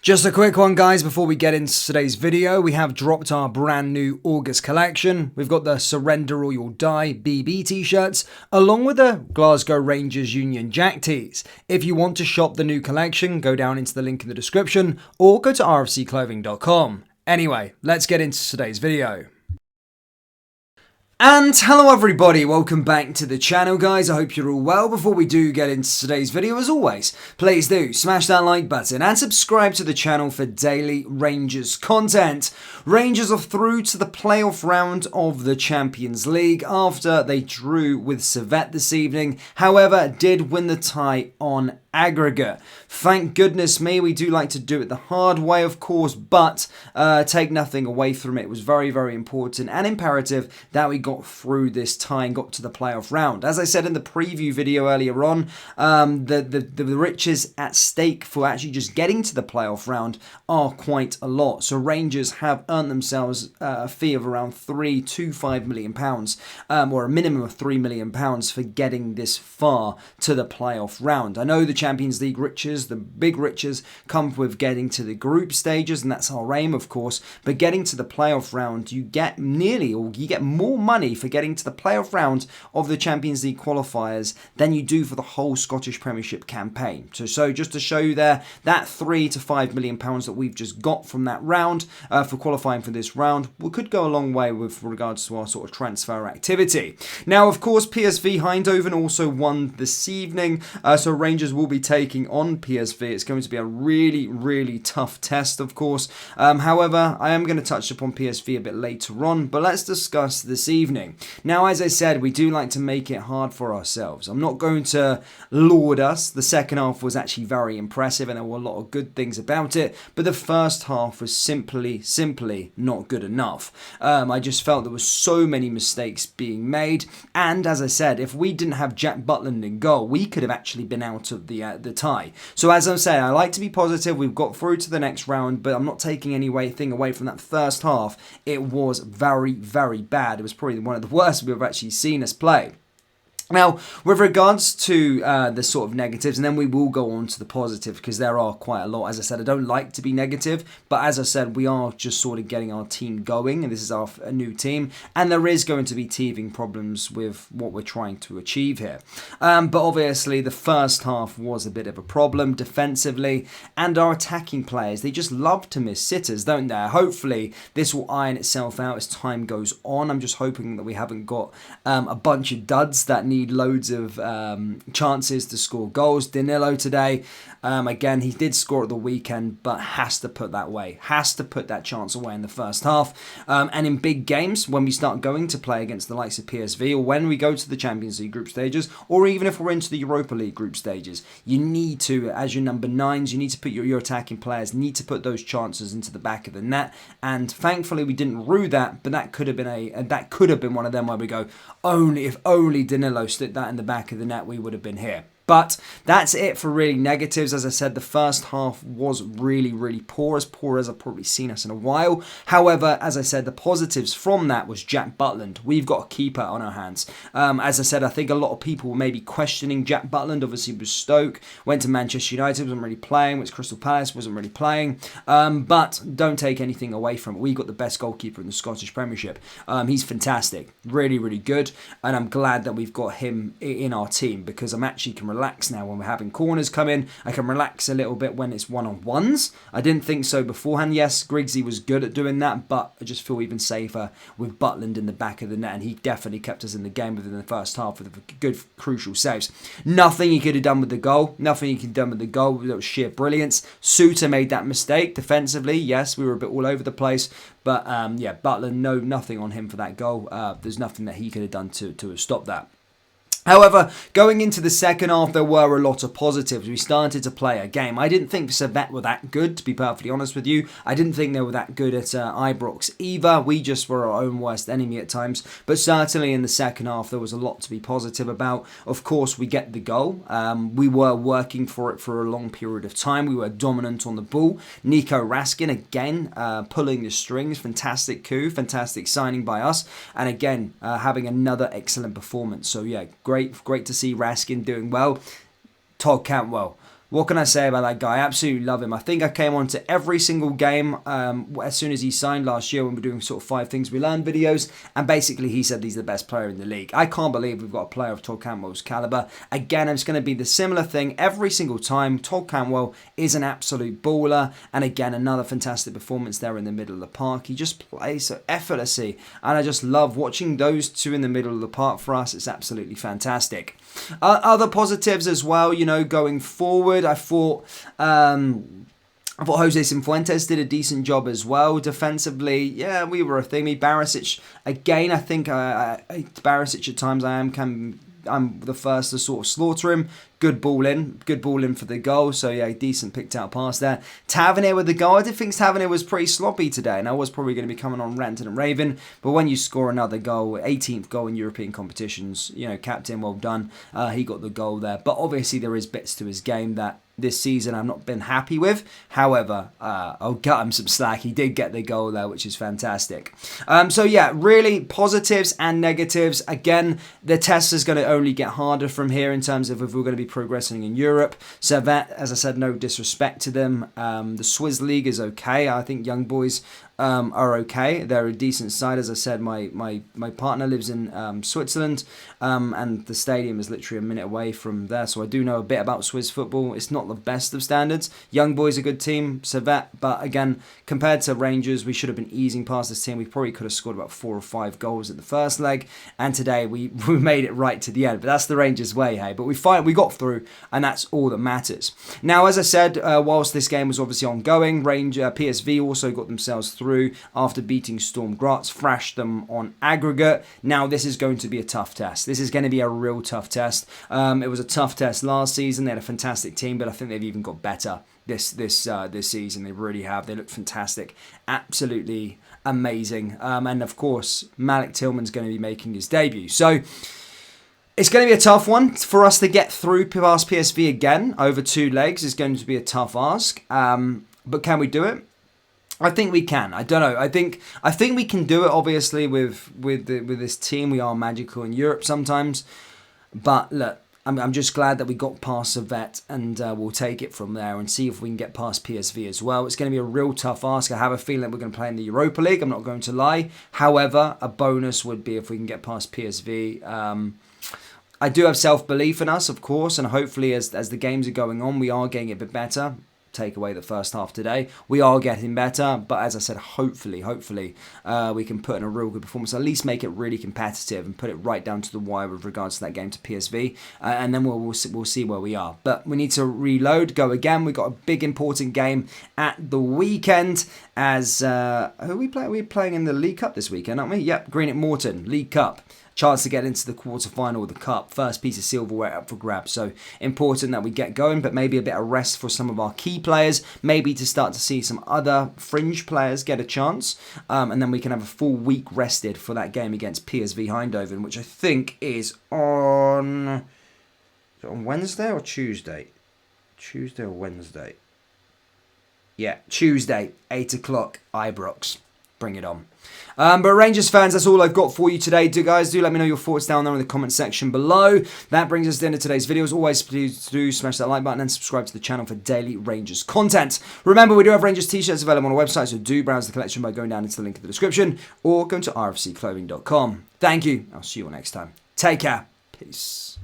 Just a quick one, guys, before we get into today's video. We have dropped our brand new August collection. We've got the Surrender or You'll Die BB t-shirts, along with the Glasgow Rangers Union Jack tees. If you want to shop the new collection, go down into the link in the description or go to rfcclothing.com. Anyway, let's get into today's video. And hello everybody, welcome back to the channel, guys. I hope you're all well. Before we do get into today's video, as always, please do smash that like button and subscribe to the channel for daily Rangers content. Rangers are through to the playoff round of the Champions League after they drew with Servette this evening, however did win the tie on aggregate. Thank goodness me, we do like to do it the hard way, of course, but take nothing away from it. It was very, very important and imperative that we got through this tie and got to the playoff round. As I said in the preview video earlier on, the riches at stake for actually just getting to the playoff round are quite a lot. So Rangers have earned themselves a fee of around £3 to £5 million, or a minimum of £3 million for getting this far to the playoff round. I know the Champions League riches, the big riches, come with getting to the group stages, and that's our aim, of course. But getting to the playoff round, you get you get more money for getting to the playoff round of the Champions League qualifiers than you do for the whole Scottish Premiership campaign. So just to show you there, that £3 to £5 million that we've just got from that round for qualifying for this round, we could go a long way with regards to our sort of transfer activity. Now, of course, PSV Eindhoven also won this evening, so Rangers will be taking on PSV. It's going to be a really, really tough test, of course. However, I am going to touch upon PSV a bit later on, but let's discuss this evening. Now, as I said, we do like to make it hard for ourselves. I'm not going to laud us. The second half was actually very impressive and there were a lot of good things about it, but the first half was simply not good enough. I just felt there were so many mistakes being made, and as I said, if we didn't have Jack Butland in goal, we could have actually been out of the tie. So as I'm saying, I like to be positive. We've got through to the next round, but I'm not taking anything away from that first half. It was very, very bad. It was probably one of the worst we've actually seen us play. Now, with regards to the sort of negatives, and then we will go on to the positives because there are quite a lot. As I said, I don't like to be negative, but as I said, we are just sort of getting our team going, and this is our new team, and there is going to be teething problems with what we're trying to achieve here. But obviously, the first half was a bit of a problem defensively, and our attacking players, they just love to miss sitters, don't they? Hopefully, this will iron itself out as time goes on. I'm just hoping that we haven't got a bunch of duds that need loads of chances to score goals. Danilo today, again, he did score at the weekend, but has to put that chance away in the first half. And in big games, when we start going to play against the likes of PSV, or when we go to the Champions League group stages, or even if we're into the Europa League group stages, you need to, as your number nines, you need to put your attacking players need to put those chances into the back of the net. And thankfully, we didn't rue that, but that could have been one of them where we go, if only Danilo stick that in the back of the net, we would have been here. But that's it for really negatives. As I said, the first half was really, really poor as I've probably seen us in a while. However, as I said, the positives from that was Jack Butland. We've got a keeper on our hands. As I said, I think a lot of people were maybe questioning Jack Butland. Obviously, he was Stoke, went to Manchester United, wasn't really playing, went to Crystal Palace, wasn't really playing. But don't take anything away from it. We've got the best goalkeeper in the Scottish Premiership. He's fantastic, really, really good. And I'm glad that we've got him in our team because I'm actually can relax now when we're having corners come in. I can relax a little bit when it's one-on-ones. I didn't think so beforehand. Yes, Griggsy was good at doing that, but I just feel even safer with Butland in the back of the net, and he definitely kept us in the game within the first half with good, crucial saves. Nothing he could have done with the goal. That was sheer brilliance. Suter made that mistake defensively. Yes, we were a bit all over the place, but yeah, Butland, nothing on him for that goal. There's nothing that he could have done to have stopped that. However, going into the second half, there were a lot of positives. We started to play a game. I didn't think Servette were that good, to be perfectly honest with you. I didn't think they were that good at Ibrox either. We just were our own worst enemy at times. But certainly in the second half, there was a lot to be positive about. Of course, we get the goal. We were working for it for a long period of time. We were dominant on the ball. Nico Raskin, again, pulling the strings. Fantastic coup, fantastic signing by us. And again, having another excellent performance. So yeah, great to see Raskin doing well. Todd Cantwell, What can I say about that guy? I absolutely love him. I think I came on to every single game as soon as he signed last year when we were doing sort of 5 things we learned videos. And basically he said he's the best player in the league. I can't believe we've got a player of Todd Cantwell's caliber. Again, it's going to be the similar thing every single time. Todd Cantwell is an absolute baller. And again, another fantastic performance there in the middle of the park. He just plays so effortlessly. And I just love watching those two in the middle of the park for us. It's absolutely fantastic. Other positives as well, you know, going forward. I thought Jose Cifuentes did a decent job as well. Defensively, yeah, we were a thingy. Barisic, again, I think Barisic at times I'm the first to sort of slaughter him. Good ball in for the goal. So yeah, decent picked out pass there. Tavernier with the goal. I did think Tavernier was pretty sloppy today, and I was probably going to be coming on ranting and raving. But when you score another goal, 18th goal in European competitions, you know, captain, well done. He got the goal there. But obviously there is bits to his game that this season I've not been happy with. However, I'll cut him some slack. He did get the goal there, which is fantastic. So yeah, really positives and negatives. Again, the test is going to only get harder from here in terms of if we're going to be progressing in Europe. Servette, as I said, no disrespect to them. The Swiss League is okay. I think young boys are okay. They're a decent side. As I said, my partner lives in Switzerland, and the stadium is literally a minute away from there, so I do know a bit about Swiss football. It's not the best of standards. Young boys a good team, Servette, but again, compared to Rangers, we should have been easing past this team. We probably could have scored about 4 or 5 goals at the first leg, and today we made it right to the end. But that's the Rangers way, hey. But we got through, and that's all that matters. Now, as I said, whilst this game was obviously ongoing, PSV also got themselves through after beating Storm Graz, thrashed them on aggregate. Now this is going to be a tough test. This is going to be a real tough test. It was a tough test last season. They had a fantastic team, but I think they've even got better this season. They really have. They look fantastic. Absolutely amazing. And of course, Malik Tillman's going to be making his debut. So it's going to be a tough one for us to get through past PSV again over 2 legs. Is going to be a tough ask. But can we do it? I think we can. I don't know. I think we can do it. Obviously, with this team, we are magical in Europe sometimes. But look, I'm just glad that we got past Servette, and we'll take it from there and see if we can get past PSV as well. It's going to be a real tough ask. I have a feeling that we're going to play in the Europa League. I'm not going to lie. However, a bonus would be if we can get past PSV. I do have self-belief in us, of course, and hopefully as the games are going on, we are getting a bit better. Take away the first half today, we are getting better, but as I said, hopefully we can put in a real good performance, at least make it really competitive and put it right down to the wire with regards to that game to PSV, and then we'll see where we are. But we need to reload, go again. We've got a big important game at the weekend as who are we playing? We're playing in the League Cup this weekend, aren't we? Yep, Green at Morton, League Cup. Chance to get into the quarter-final of the Cup. First piece of silverware up for grabs. So important that we get going, but maybe a bit of rest for some of our key players. Maybe to start to see some other fringe players get a chance. And then we can have a full week rested for that game against PSV Eindhoven, which I think is on Wednesday or Tuesday? Tuesday or Wednesday? Yeah, Tuesday, 8 o'clock, Ibrox. Bring it on. But Rangers fans, that's all I've got for you today. Do let me know your thoughts down there in the comment section below. That brings us to the end of today's video. As always, please do smash that like button and subscribe to the channel for daily Rangers content. Remember, we do have Rangers t-shirts available on our website, so do browse the collection by going down into the link in the description or going to rfcclothing.com. Thank you. I'll see you all next time. Take care. Peace.